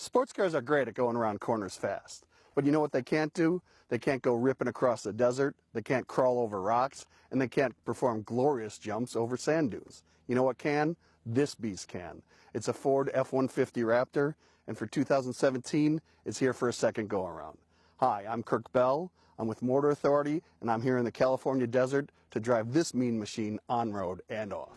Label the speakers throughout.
Speaker 1: Sports cars are great at going around corners fast, but you know what they can't do? They can't go ripping across the desert, they can't crawl over rocks, and they can't perform glorious jumps over sand dunes. You know what can? This beast can. It's a Ford F-150 Raptor, and for 2017, it's here for a second go-around. Hi, I'm Kirk Bell. I'm with Motor Authority, and I'm here in the California desert to drive this mean machine on-road and off.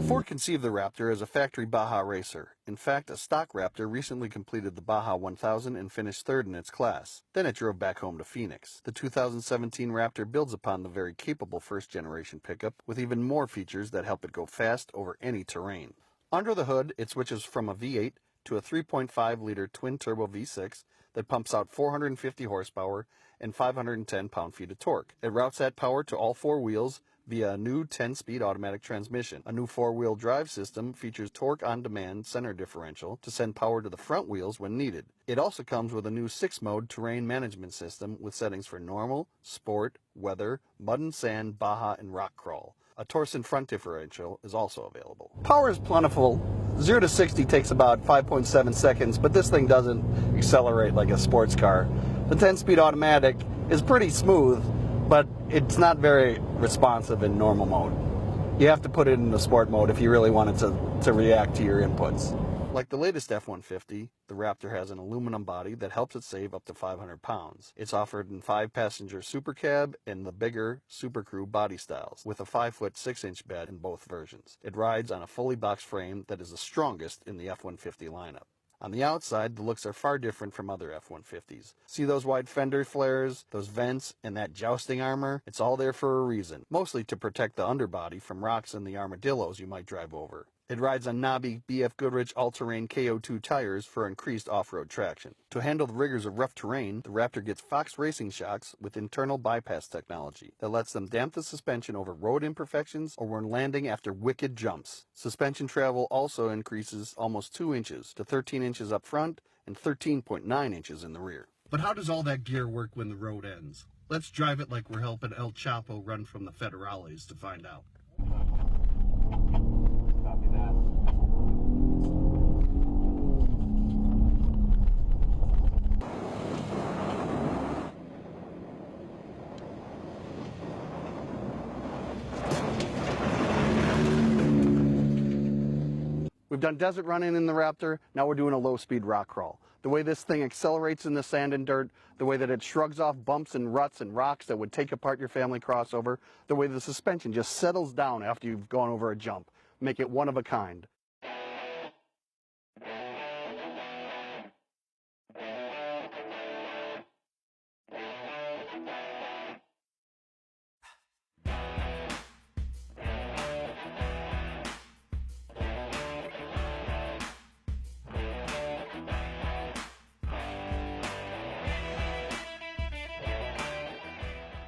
Speaker 1: Ford conceived the Raptor as a factory Baja racer. In fact, a stock Raptor recently completed the Baja 1000 and finished third in its class. Then it drove back home to Phoenix. The 2017 Raptor builds upon the very capable first-generation pickup with even more features that help it go fast over any terrain. Under the hood, it switches from a V8 to a 3.5-liter twin-turbo V6 that pumps out 450 horsepower and 510 pound-feet of torque. It routes that power to all four wheels via a new 10-speed automatic transmission. A new four-wheel drive system features torque-on-demand center differential to send power to the front wheels when needed. It also comes with a new 6-mode terrain management system with settings for normal, sport, weather, mud and sand, Baja, and rock crawl. A Torsen front differential is also available. Power is plentiful. 0 to 60 takes about 5.7 seconds, but this thing doesn't accelerate like a sports car. The 10-speed automatic is pretty smooth, but it's not very responsive in normal mode. You have to put it in the sport mode if you really want it to react to your inputs. Like the latest F-150, the Raptor has an aluminum body that helps it save up to 500 pounds. It's offered in 5-passenger Super Cab and the bigger Super Crew body styles, with a 5-foot 6-inch bed in both versions. It rides on a fully boxed frame that is the strongest in the F-150 lineup. On the outside, the looks are far different from other F-150s. See those wide fender flares, those vents, and that jousting armor? It's all there for a reason, mostly to protect the underbody from rocks and the armadillos you might drive over. It rides on knobby BF Goodrich all-terrain KO2 tires for increased off-road traction. To handle the rigors of rough terrain, the Raptor gets Fox racing shocks with internal bypass technology that lets them damp the suspension over road imperfections or when landing after wicked jumps. Suspension travel also increases almost 2 inches to 13 inches up front and 13.9 inches in the rear. But how does all that gear work when the road ends? Let's drive it like we're helping El Chapo run from the federales to find out. We've done desert running in the Raptor, now we're doing a low-speed rock crawl. The way this thing accelerates in the sand and dirt, the way that it shrugs off bumps and ruts and rocks that would take apart your family crossover, the way the suspension just settles down after you've gone over a jump, make it one of a kind.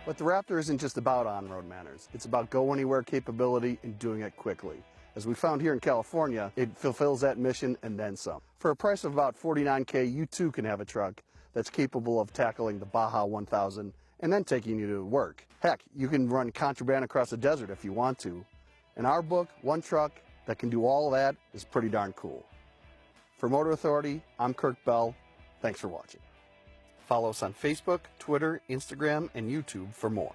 Speaker 1: But the Raptor isn't just about on-road manners. It's about go-anywhere capability and doing it quickly. As we found here in California, it fulfills that mission and then some. For a price of about $49K, you too can have a truck that's capable of tackling the Baja 1000 and then taking you to work. Heck, you can run contraband across the desert if you want to. In our book, one truck that can do all that is pretty darn cool. For Motor Authority, I'm Kirk Bell. Thanks for watching. Follow us on Facebook, Twitter, Instagram, and YouTube for more.